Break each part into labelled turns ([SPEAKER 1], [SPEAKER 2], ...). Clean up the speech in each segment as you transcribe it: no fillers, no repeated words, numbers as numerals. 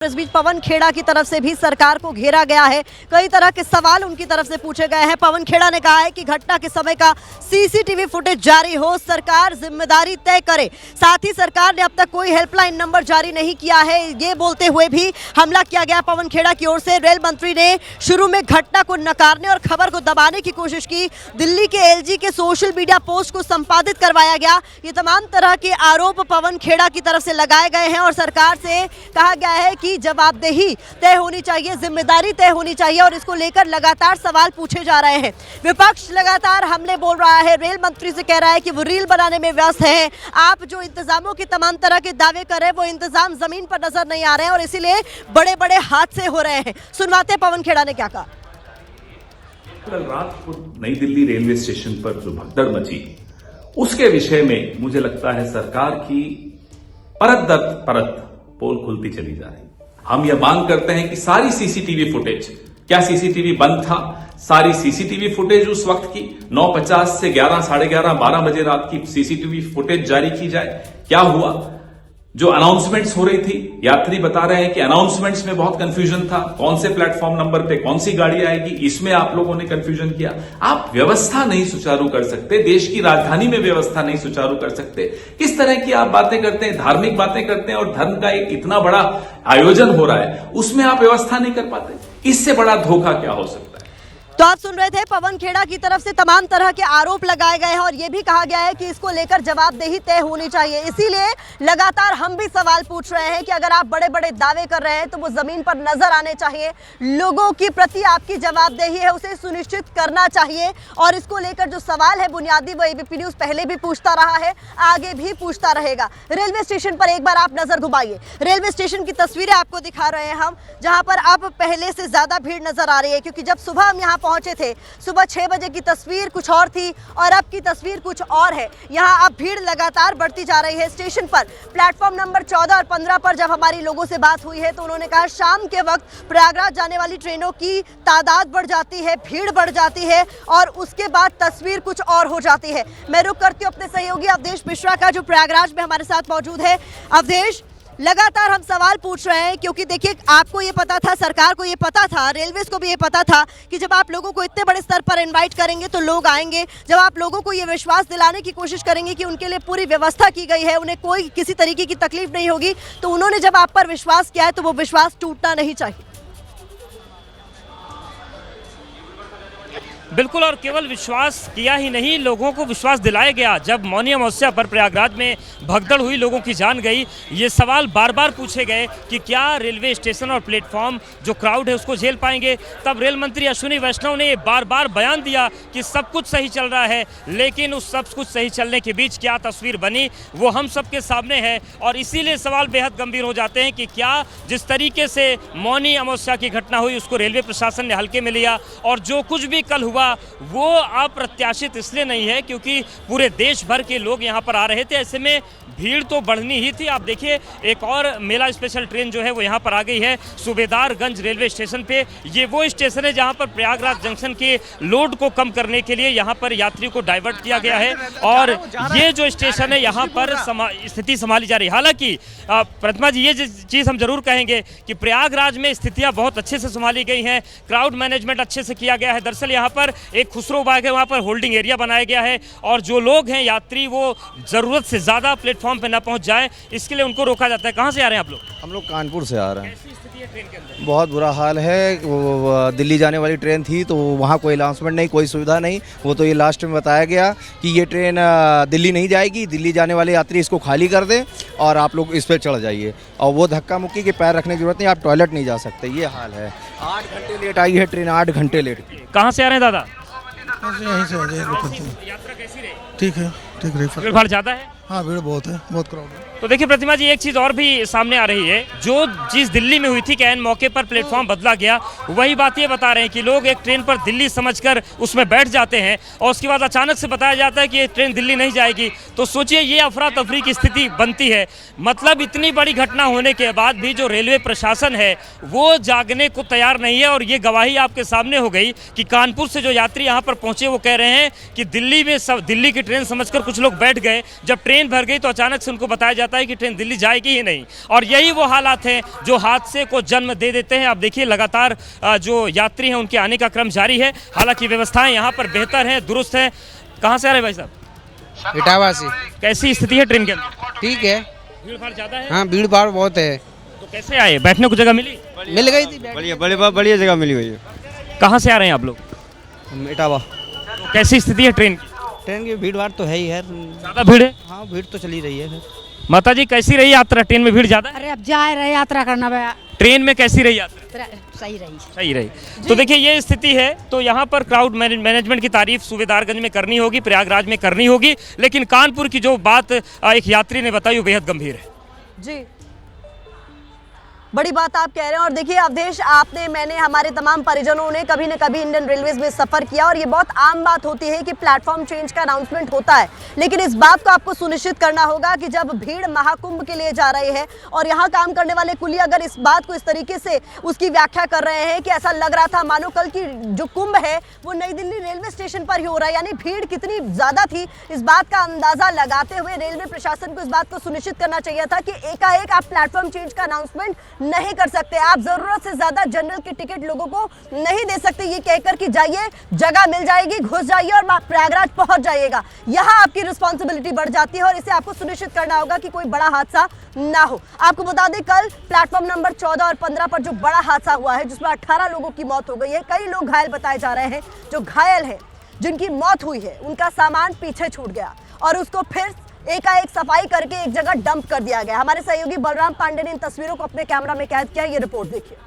[SPEAKER 1] इस बीच पवन खेड़ा की तरफ से भी सरकार को घेरा गया है। कई तरह के सवाल उनकी तरफ से पूछे गए हैं। पवन खेड़ा ने कहा है कि घटना के समय का सीसीटीवी फुटेज जारी हो, सरकार जिम्मेदारी तय करे। साथ ही सरकार ने अब तक कोई हेल्पलाइन नंबर जारी नहीं किया है, ये बोलते हुए भी हमला किया गया पवन खेड़ा की ओर से। रेल मंत्री ने शुरू में घटना को नकारने और खबर को दबाने की कोशिश की। दिल्ली के एलजी के सोशल मीडिया पोस्ट को संपादित करवाया गया। ये तमाम तरह के आरोप पवन खेड़ा की तरफ से लगाए गए हैं और सरकार से कहा गया है कि जवाबदेही तय होनी चाहिए, जिम्मेदारी तय होनी चाहिए और इसको लेकर लगातार सवाल पूछे जा रहे हैं। विपक्ष लगातार हमले बोल रहा है, रेल मंत्री से कह रहा है कि वो रील बनाने में व्यस्त है। आप जो इंतजामों के तमाम तरह के दावे कर रहे हैं वो इंतजाम जमीन पर नजर नहीं आ रहे हैं और इसीलिए बड़े बड़े हादसे हो रहे हैं। सुनवाते पवन खेड़ा ने क्या कहा।
[SPEAKER 2] कल रात को नई दिल्ली रेलवे स्टेशन पर जो भगदड़ मची उसके विषय में मुझे लगता है सरकार की परत दर परत पोल खुलती चली जा रही। हम यह मांग करते हैं कि सारी सीसीटीवी फुटेज, क्या सीसीटीवी बंद था, सारी सीसीटीवी फुटेज उस वक्त की 9:50 से 11, साढ़े 11, 12 बजे रात की सीसीटीवी फुटेज जारी की जाए। क्या हुआ, जो अनाउंसमेंट्स हो रही थी, यात्री बता रहे हैं कि अनाउंसमेंट्स में बहुत कंफ्यूजन था, कौन से प्लेटफॉर्म नंबर पे कौन सी गाड़ी आएगी, इसमें आप लोगों ने कंफ्यूजन किया। आप व्यवस्था नहीं सुचारू कर सकते, देश की राजधानी में व्यवस्था नहीं सुचारू कर सकते। किस तरह की आप बातें करते हैं, धार्मिक बातें करते हैं और धर्म का एक इतना बड़ा आयोजन हो रहा है उसमें आप व्यवस्था नहीं कर पाते। इससे बड़ा धोखा क्या हो सकता है।
[SPEAKER 1] तो आप सुन रहे थे पवन खेड़ा की तरफ से तमाम तरह के आरोप लगाए गए हैं और ये भी कहा गया है कि इसको लेकर जवाबदेही तय होनी चाहिए। इसीलिए लगातार हम भी सवाल पूछ रहे हैं कि अगर आप बड़े बड़े दावे कर रहे हैं तो वो जमीन पर नजर आने चाहिए। लोगों की प्रति आपकी जवाबदेही है, उसे सुनिश्चित करना चाहिए। और इसको लेकर जो सवाल है बुनियादी, वो एबीपी न्यूज पहले भी पूछता रहा है, आगे भी पूछता रहेगा। रेलवे स्टेशन पर एक बार आप नजर घुमाइए। रेलवे स्टेशन की तस्वीरें आपको दिखा रहे हैं हम, जहां पर अब पहले से ज्यादा भीड़ नजर आ रही है, क्योंकि जब सुबह हम यहाँ पहुंचे थे, सुबह 6 बजे की तस्वीर कुछ और थी और अब की तस्वीर कुछ और है। यहाँ अब भीड़ लगातार बढ़ती जा रही है। स्टेशन पर प्लेटफॉर्म नंबर 14 और 15 पर जब हमारी लोगों से बात हुई है तो उन्होंने कहा शाम के वक्त प्रयागराज जाने वाली ट्रेनों की तादाद बढ़ जाती है, भीड़ बढ़ जाती है और उसके बाद तस्वीर कुछ और हो जाती है। मैं रुक करती हूँ अपने सहयोगी अवधेश मिश्रा का, जो प्रयागराज में हमारे साथ मौजूद है। अवधेश, लगातार हम सवाल पूछ रहे हैं क्योंकि देखिए, आपको ये पता था, सरकार को ये पता था, रेलवेज को भी ये पता था कि जब आप लोगों को इतने बड़े स्तर पर इनवाइट करेंगे तो लोग आएंगे। जब आप लोगों को ये विश्वास दिलाने की कोशिश करेंगे कि उनके लिए पूरी व्यवस्था की गई है, उन्हें कोई किसी तरीके की तकलीफ नहीं होगी, तो उन्होंने जब आप पर विश्वास किया है तो वो विश्वास टूटना नहीं चाहिए।
[SPEAKER 3] बिल्कुल, और केवल विश्वास किया ही नहीं, लोगों को विश्वास दिलाया गया। जब मौनी अमावस्या पर प्रयागराज में भगदड़ हुई, लोगों की जान गई, ये सवाल बार बार पूछे गए कि क्या रेलवे स्टेशन और प्लेटफॉर्म जो क्राउड है उसको झेल पाएंगे। तब रेल मंत्री अश्विनी वैष्णव ने बार बार बयान दिया कि सब कुछ सही चल रहा है, लेकिन उस सब कुछ सही चलने के बीच क्या तस्वीर बनी वो हम सबके सामने है। और इसीलिए सवाल बेहद गंभीर हो जाते हैं कि क्या जिस तरीके से मौनी अमावस्या की घटना हुई उसको रेलवे प्रशासन ने हल्के में लिया, और जो कुछ भी कल हुआ वो अप्रत्याशित इसलिए नहीं है क्योंकि पूरे देश भर के लोग यहाँ पर आ रहे थे, ऐसे में भीड़ तो बढ़नी ही थी। आप देखिए, एक और मेला स्पेशल ट्रेन जो है वो यहाँ पर आ गई है सूबेदारगंज रेलवे स्टेशन पे। ये वो स्टेशन है जहाँ पर प्रयागराज जंक्शन के लोड को कम करने के लिए यहाँ पर यात्रियों को डाइवर्ट किया गया है और ये जो स्टेशन है यहाँ पर स्थिति संभाली जा रही है। हालांकि प्रतिमा जी, ये चीज़ हम जरूर कहेंगे कि प्रयागराज में स्थितियाँ बहुत अच्छे से संभाली गई हैं, क्राउड मैनेजमेंट अच्छे से किया गया है। दरअसल यहाँ पर एक खुसरो बाग है, वहाँ पर होल्डिंग एरिया बनाया गया है और जो लोग हैं यात्री वो ज़रूरत से ज़्यादा प्लेटफॉर्म पे ना पहुंच जाए, इसके लिए उनको रोका जाता है। कहां से आ रहे हैं आप लोग?
[SPEAKER 4] हम लोग कानपुर से आ रहे हैं।
[SPEAKER 3] कैसी स्थिति है ट्रेन के अंदर?
[SPEAKER 4] बहुत बुरा हाल है। वो दिल्ली जाने वाली ट्रेन थी तो वहाँ कोई अनाउंसमेंट नहीं, कोई सुविधा नहीं। वो तो ये लास्ट में बताया गया कि ये ट्रेन दिल्ली नहीं जाएगी, दिल्ली जाने वाले यात्री इसको खाली कर दें और आप लोग इस पर चढ़ जाइए। और वो धक्का मुक्की के पैर रखने की जरूरत नहीं, आप टॉयलेट नहीं जा सकते, ये हाल है। 8 घंटे लेट आई है ट्रेन, 8 घंटे लेट।
[SPEAKER 3] कहाँ से आ रहे हैं दादा?
[SPEAKER 5] यहीं से
[SPEAKER 3] यात्रा कैसी रही?
[SPEAKER 5] ठीक है, ठीक रही।
[SPEAKER 3] भीड़ भाड़ ज्यादा है?
[SPEAKER 5] हाँ, भीड़ बहुत है, बहुत क्राउड है।
[SPEAKER 3] तो देखिए प्रतिमा जी, एक चीज़ और भी सामने आ रही है। जो चीज़ दिल्ली में हुई थी कि ऐन मौके पर प्लेटफॉर्म बदला गया, वही बात ये बता रहे हैं कि लोग एक ट्रेन पर दिल्ली समझकर उसमें बैठ जाते हैं और उसके बाद अचानक से बताया जाता है कि ये ट्रेन दिल्ली नहीं जाएगी। तो सोचिए, ये अफरा तफरी की स्थिति बनती है। मतलब इतनी बड़ी घटना होने के बाद भी जो रेलवे प्रशासन है वो जागने को तैयार नहीं है। और ये गवाही आपके सामने हो गई कि कानपुर से जो यात्री यहाँ पर पहुँचे वो कह रहे हैं कि दिल्ली में दिल्ली की ट्रेन समझकर कुछ लोग बैठ गए। जब ट्रेन ट्रेन भर गई तो अचानक से उनको बताया जाता है कि ट्रेन दिल्ली जाएगी ही नहीं, और यही वो हालात हैं जो हादसे को जन्म दे देते हैं। आप देखिए लगातार जो यात्री हैं उनके आने का क्रम जारी है। हालांकि व्यवस्थाएं यहाँ पर बेहतर हैं, दुरुस्त हैं। कहाँ से आ रहे हैं भाई साहब?
[SPEAKER 6] इटावा से।
[SPEAKER 3] कैसी स्थिति है ट्रेन के अंदर?
[SPEAKER 6] ठीक है।
[SPEAKER 3] भीड़ भाड़ ज्यादा है?
[SPEAKER 6] हाँ, भीड़ भाड़ बहुत है।
[SPEAKER 3] तो कैसे आए? बैठने को जगह मिली?
[SPEAKER 6] मिल गई थी।
[SPEAKER 7] बढ़िया जगह मिली हुई है।
[SPEAKER 3] कहाँ से आ रहे हैं आप लोग?
[SPEAKER 7] इटावा।
[SPEAKER 3] तो कैसी स्थिति है ट्रेन की?
[SPEAKER 6] ट्रेन की भीड़ भाड़ तो है ही है।
[SPEAKER 3] ज्यादा भीड़ है?
[SPEAKER 6] हाँ, भीड़ तो चली रही है।
[SPEAKER 3] माता जी कैसी रही यात्रा? ट्रेन में भीड़ ज्यादा है?
[SPEAKER 8] अरे अब जा रहे यात्रा करना भैया।
[SPEAKER 3] ट्रेन में कैसी रही यात्रा?
[SPEAKER 8] सही रही।
[SPEAKER 3] सही रही। तो देखिए ये स्थिति है। तो यहाँ पर क्राउड मैनेजमेंट की तारीफ सूबेदारगंज में करनी होगी, प्रयागराज में करनी होगी, लेकिन कानपुर की जो बात एक यात्री ने बताई वो बेहद गंभीर है।
[SPEAKER 1] जी, बड़ी बात आप कह रहे हैं। और देखिए अवधेश, आपने, मैंने, हमारे तमाम परिजनों ने कभी न कभी इंडियन रेलवेज में सफर किया, और ये बहुत आम बात होती है कि प्लेटफॉर्म चेंज का अनाउंसमेंट होता है, लेकिन इस बात को आपको सुनिश्चित करना होगा कि जब भीड़ महाकुंभ के लिए जा रही है और यहाँ काम करने वाले कुली अगर इस बात को इस तरीके से उसकी व्याख्या कर रहे हैं कि ऐसा लग रहा था मानो कल की जो कुंभ है वो नई दिल्ली रेलवे स्टेशन पर ही हो रहा है, यानी भीड़ कितनी ज्यादा थी, इस बात का अंदाजा लगाते हुए रेलवे प्रशासन को इस बात को सुनिश्चित करना चाहिए था कि एकाएक आप प्लेटफॉर्म चेंज का अनाउंसमेंट नहीं कर सकते। आप जरूरत से ज्यादा जनरल की टिकट लोगों को नहीं दे सकते ये कहकर कि जाइए, जगह मिल जाएगी, घुस जाइए और प्रयागराज पहुंच जाइएगा। यहां आपकी रिस्पांसिबिलिटी बढ़ जाती है और इसे आपको सुनिश्चित करना होगा कि कोई बड़ा हादसा ना हो। आपको बता दें कल प्लेटफॉर्म नंबर 14 और 15 पर जो बड़ा हादसा हुआ है जिसमें 18 लोगों की मौत हो गई है, कई लोग घायल बताए जा रहे हैं। जो घायल है, जिनकी मौत हुई है, उनका सामान पीछे छूट गया और उसको फिर एकाएक सफाई करके एक जगह डंप कर दिया गया। हमारे सहयोगी बलराम पांडे ने इन तस्वीरों को अपने कैमरा में कैद किया। ये रिपोर्ट देखिए।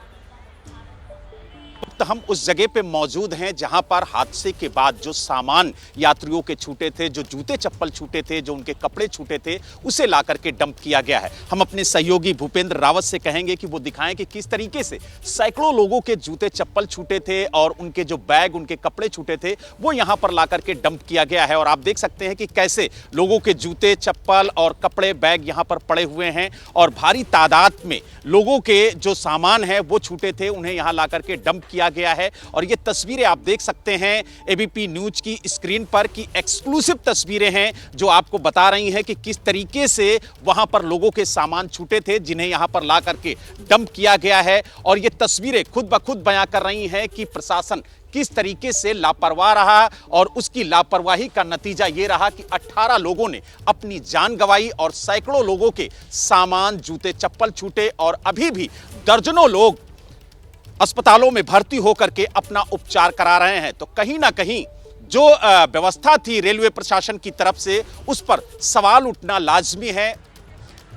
[SPEAKER 9] तो हम उस जगह पे मौजूद हैं जहां पर हादसे के बाद जो सामान यात्रियों के छूटे थे, जो जूते चप्पल छूटे थे, जो उनके कपड़े छूटे थे, उसे ला करके डंप किया गया है। हम अपने सहयोगी भूपेंद्र रावत से कहेंगे कि वो दिखाएं कि किस तरीके से सैकड़ों लोगों के जूते चप्पल छूटे थे और उनके जो बैग, उनके कपड़े छूटे थे वो यहां पर ला करके डंप किया गया है। और आप देख सकते हैं कि कैसे लोगों के जूते चप्पल और कपड़े, बैग यहां पर पड़े हुए हैं और भारी तादाद में लोगों के जो सामान है वो छूटे थे, उन्हें यहां ला करके डंप किया गया है। और ये तस्वीरें आप देख सकते हैं एबीपी न्यूज की स्क्रीन पर की एक्सक्लूसिव तस्वीरें हैं जो आपको बता रही हैं कि किस तरीके से वहां पर लोगों के सामान छूटे थे जिन्हें यहां पर ला करके डंप किया गया है। और ये तस्वीरें खुद ब खुद बयां कर रही हैं कि प्रशासन किस तरीके से लापरवाह रहा और उसकी लापरवाही का नतीजा ये रहा कि 18 लोगों ने अपनी जान गंवाई और सैकड़ों लोगों के सामान, जूते चप्पल छूटे और अभी भी दर्जनों लोग अस्पतालों में भर्ती होकर के अपना उपचार करा रहे हैं। तो कहीं ना कहीं जो व्यवस्था थी रेलवे प्रशासन की तरफ से उस पर सवाल उठना लाजमी है।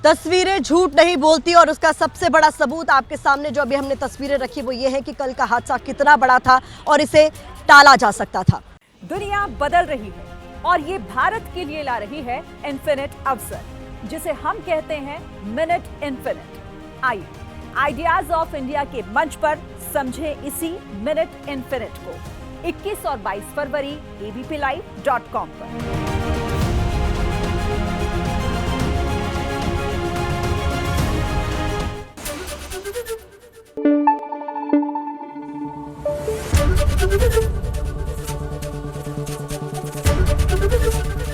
[SPEAKER 1] तस्वीरें झूठ नहीं बोलती और उसका सबसे बड़ा सबूत आपके सामने जो अभी हमने तस्वीरें रखी वो ये है कि कल का हादसा कितना बड़ा था और इसे टाला जा सकता था।
[SPEAKER 10] दुनिया बदल रही है और ये भारत के लिए ला रही है इन्फिनिट अवसर, जिसे हम कहते हैं मिनट इन्फिनिट। आइए आइडियाज ऑफ इंडिया के मंच पर समझें इसी मिनट इन्फिनिट को 21 और 22 फरवरी abplive.com पर।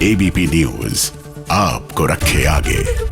[SPEAKER 11] एबीपी न्यूज आपको रखे आगे।